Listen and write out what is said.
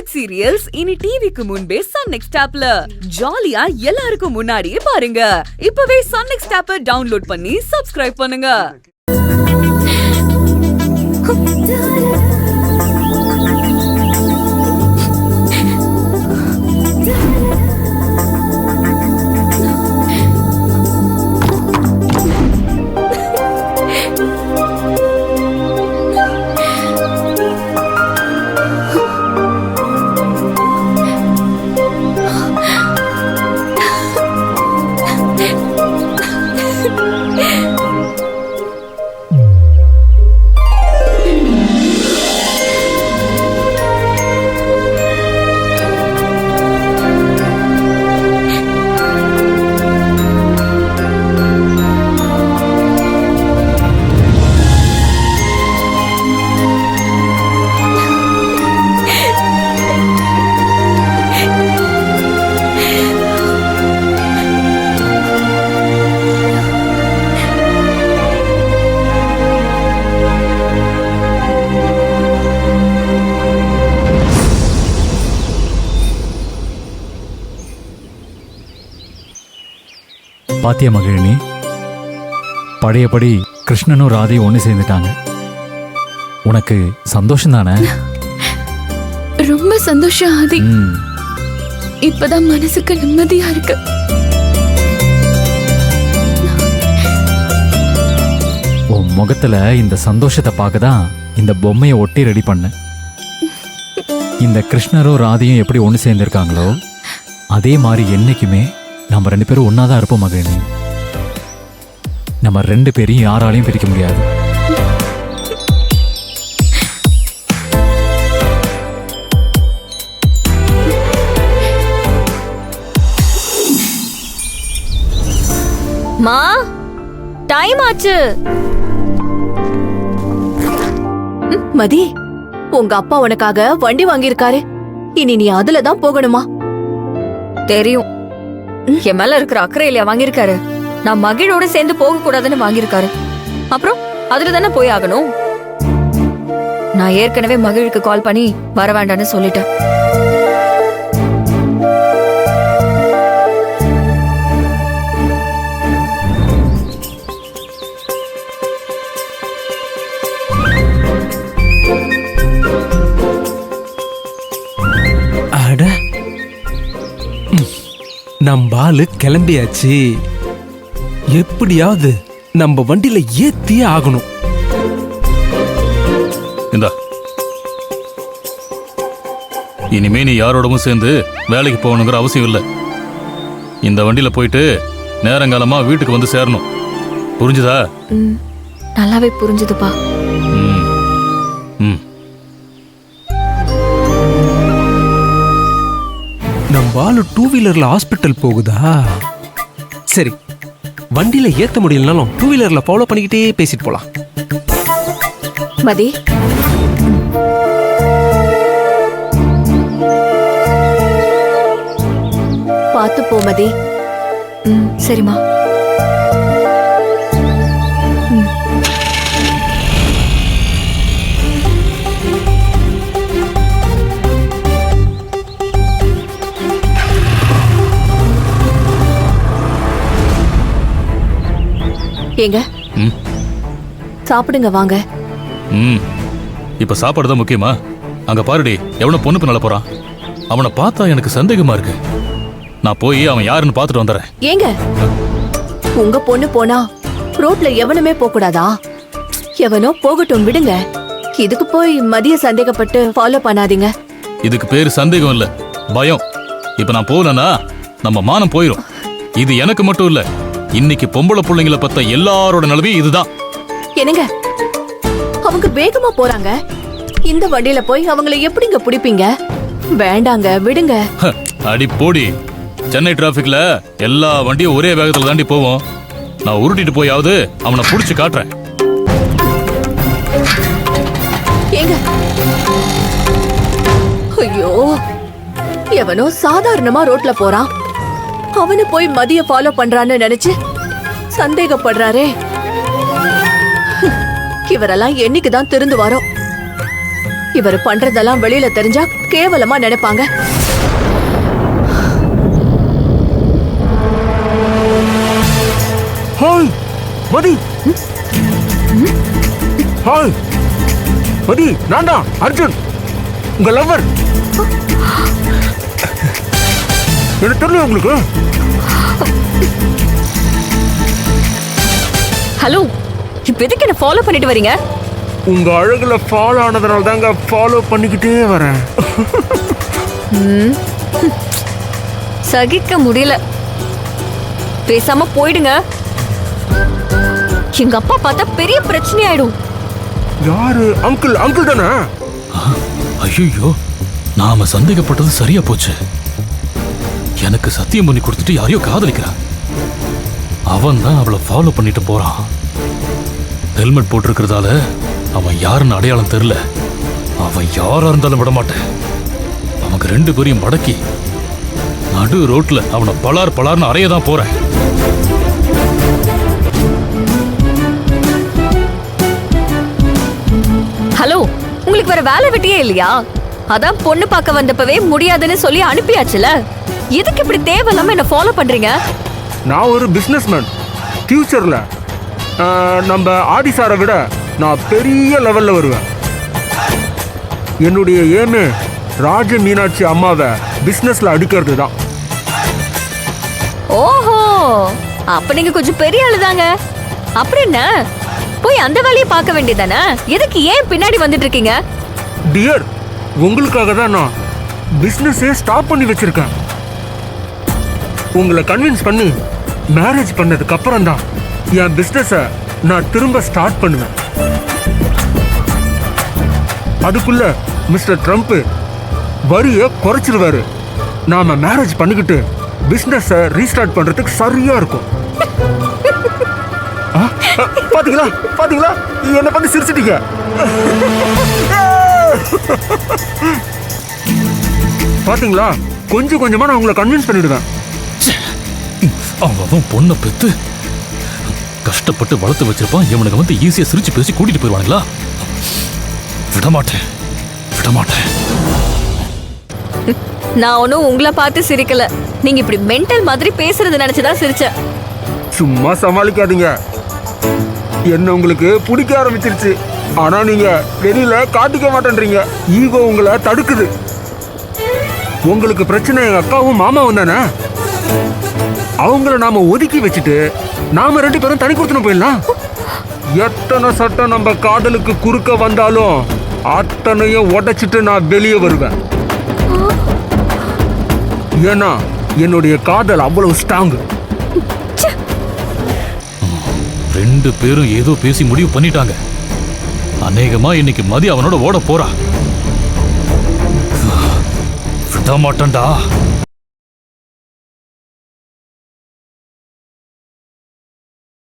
Web serials இனி டிவிக்கு முன்பே சன் நெக்ஸ்ட் ஆப்ல ஜாலியா எல்லாருக்கும் முன்னாடியே பாருங்க. இப்பவே சன் நெக்ஸ்ட் ஆப்பை டவுன்லோட் பண்ணி சப்ஸ்கிரைப் பண்ணுங்க. பாத்தியா மகிழினி, பழையபடி கிருஷ்ணனும் ராதையும் ஒன்று சேர்ந்துட்டாங்க. உனக்கு சந்தோஷம் தானே? ரொம்ப சந்தோஷம் ஆதி. இப்பதான் மனசுக்கு நிம்மதியா இருக்கு. உன் முகத்துல இந்த சந்தோஷத்தை பார்க்கதான் இந்த பொம்மையை ஒட்டி ரெடி பண்ண. இந்த கிருஷ்ணரும் ராதையும் எப்படி ஒன்று சேர்ந்திருக்காங்களோ அதே மாதிரி என்னைக்குமே நம்ம 2 பேரும் ஒன்னாதான் இருப்போம் மகிழினி. நம்ம 2 பேரையும் யாராலையும் பிரிக்க முடியாது. மா, டைம் ஆச்சு. மதி, உங்க அப்பா உனக்காக வண்டி வாங்கியிருக்காரு. இனி நீ அதுலதான் போகணுமா? தெரியும், என் மேல இருக்கிற அக்கறையில வாங்கியிருக்காரு. நான் மகிழோட சேர்ந்து போக கூடாதுன்னு வாங்கியிருக்காரு. அப்புறம் அதுல தானே போய் ஆகணும். நான் ஏற்கனவே மகிழுக்கு கால் பண்ணி வர வேண்டான்னு சொல்லிட்டேன். அட, நம்ம ஆளு கிளம்பியாச்சு. எப்படியாவது நம்ம வண்டியில ஏத்தியே ஆகணும். இந்தா, இனிமே நீ யாரோடவும் சேர்ந்து வேலைக்கு போகணுங்கிற அவசியம் இல்லை. இந்த வண்டியில போயிட்டு நேரங்காலமா வீட்டுக்கு வந்து சேரணும். புரிஞ்சுதா? நல்லாவே புரிஞ்சுதுப்பா. நம்ம ஆளு 2 வீலர்ல ஹாஸ்பிட்டல் போகுதா? சரி, வண்டியில ஏத்த முடியலனாலும் 2 வீலர்ல ஃபாலோ பண்ணிக்கிட்டே பேசிட்டு போலாம். மதி, பாத்து போ மதி. சரிம்மா. ஏங்க, சாப்பிடுங்க வாங்க. இப்ப சாப்பாடு தான் முக்கியமா? அங்க பாருடி, எவனோ பொண்ணு பின்னால போறான். அவனை பார்த்தா எனக்கு சந்தேகமா இருக்கு. நான் போய் அவன் யாருன்னு பார்த்துட்டு வந்துடுறேன். ஏங்க, உங்க பொண்ணு போனா ரோட்ல எவனுமே போக கூடாதா? எவனோ போகட்டும், விடுங்க. இதுக்கு போய் மதிய சந்தேகப்பட்டு ஃபாலோ பண்ணாதீங்க. இதுக்கு பேரு சந்தேகம் இல்ல, பயம். இப்ப நான் போகலன்னா நம்ம மானம் போயிரும். இது எனக்கு மட்டும் இல்ல, இன்னைக்கு பொம்பளை பிள்ளைங்களை பத்த எல்லாரோட நிலவையும் இதுதான். என்னங்க, அவங்க வேகமா போறாங்க. இந்த வண்டியில போய் அவங்கள எப்படிங்க பிடிப்பீங்க? வேண்டாங்க, விடுங்க. அடி போடி, சென்னை டிராபிக்ல எல்லா வண்டியும் ஒரே வேகத்துல தாண்டி போவோம். நான் உருட்டிட்டு போயாவது அவனை புடிச்சு காட்டுறேன். ஏங்க, ஐயோ, எவனோ சாதாரணமா ரோட்ல போறான். அவனு போய் மதிய ஃபாலோ பண்றான்னு நினைச்சு சந்தேகப்படுறாரே. இவரெல்லாம் என்னைக்குதான் திருந்து வரோம். இவர் பண்றதெல்லாம் வெளியில தெரிஞ்சா கேவலமா நினைப்பாங்க. ஹாய் மதி. ஹாய் மதி, நான் தான் அர்ஜுன், உங்க லவ்வர். எனக்கு தெரியல உங்களுக்கு. ஹலோ, இப்ப எதுக்கு என்ன ஃபாலோ பண்ணிட்டு வரீங்க? உங்க அழகுல ஃபாலோ ஆனதுனால தாங்க ஃபாலோ பண்ணிக்கிட்டே வரேன். சகிக்க முடியல. பேசாம போயிடுங்க. எங்க அப்பா பார்த்தா பெரிய பிரச்சனை ஆயிடும். யாரு? அங்கிள். அங்கிள் தானே? ஐயோ, நாம சந்தேகப்பட்டது சரியா போச்சு. எனக்கு சத்தியம் பண்ணி கொடுத்துட்டு யாரையோ காதலிக்கிறான். அவன் தான் அவளை ஃபாலோ பண்ணிட்டு போறான். ஹெல்மெட் போட்டிருக்கிறதால அவன் யாருன்னு அடையாளம் தெரியல. அவன் யாரா இருந்தாலும் விட மாட்டேன். அவங்க 2 பேரையும் மடக்கி நடு ரோட்ல அவனை பலார்னு அறையதான் போறேன். ஹலோ, உங்களுக்கு வேற வேலை வெட்டியே இல்லையா? அதான் பொண்ணு பார்க்க வந்தப்பவே முடியாதுன்னு சொல்லி அனுப்பியாச்சுல. எதுக்கு இப்படி தேவையில்லாம என்ன ஃபாலோ பண்றீங்க? நான் ஒரு பிசினஸ்மேன். ஃபியூச்சர்ல நம்ம ஆதி சாரை விட நான் பெரிய லெவல்ல வருவேன். என்னுடைய ஏமே ராஜ மீனாட்சி அம்மாவை பிசினஸ்ல அடிக்கிறது தான். ஓஹோ, அப்ப நீங்க கொஞ்சம் பெரிய ஆளுதாங்க. அப்புறம் என்ன, போய் அந்த வேலையை பார்க்க வேண்டியதானே? எதுக்கு ஏன் பின்னாடி வந்துட்டு இருக்கீங்க? டியர், உங்களுக்காக தான் நான் பிசினஸே ஸ்டாப் பண்ணி வச்சிருக்கேன். உங்களை கன்வின்ஸ் பண்ணி மேரேஜ் பண்ணதுக்கு அப்புறம் தான் என் பிசினஸை நான் திரும்ப ஸ்டார்ட் பண்ணுவேன். அதுக்குள்ள மிஸ்டர் ட்ரம்ப் வரியை குறைச்சிருவாரு. நாம மேரேஜ் பண்ணிக்கிட்டு பிசினஸை ரீஸ்டார்ட் பண்றதுக்கு சரியா இருக்கும். பாத்தீங்களா பாத்தீங்களா, என்னை பத்தி சிரிச்சிட்டீங்க. பாத்தீங்களா, கொஞ்சம் கொஞ்சமா நான் உங்களை கன்வின்ஸ் பண்ணிடுவேன். அவன் பொண்ணை பெத்து கஷ்டப்பட்டு வளர்த்து வச்சிருப்பான். இவனுக்கு வந்து ஈஸியா சிரிச்சு பேசி கூட்டிட்டு போயிடுவானுங்களா? விடமாட்டேன். நான் ஒன்னும் உங்களை பார்த்து சிரிக்கல. நீங்க இப்படி மென்டல் மாதிரி பேசுறது நினைச்சுதான் சிரிச்சேன். சும்மா சமாளிக்காதீங்க. என்ன உங்களுக்கு பிடிக்க ஆரம்பிச்சிருச்சு. ஆனா நீங்க வெளியில காட்டிக்க மாட்டேன்றீங்க. ஈகோ உங்களை தடுக்குது. உங்களுக்கு பிரச்சனை எங்க அக்காவும் மாமாவும் தானே. அவங்கள நாம ஒதுக்கி வச்சுட்டு நாம 2 பேரும் தனி கொடுத்துன்னு போயிடலாம். எத்தனை சட்டம் நம்ம காதலுக்கு குறுக்க வந்தாலும் அத்தனையும் உடைச்சிட்டு நான் வெளியே வருவேன். ஏன்னா என்னுடைய காதல் அவ்வளவு ஸ்ட்ராங். 2 பேரும் ஏதோ பேசி முடிவு பண்ணிட்டாங்க. அநேகமா இன்னைக்கு மதி அவனோட ஓட போறா. விட மாட்டேன்டா.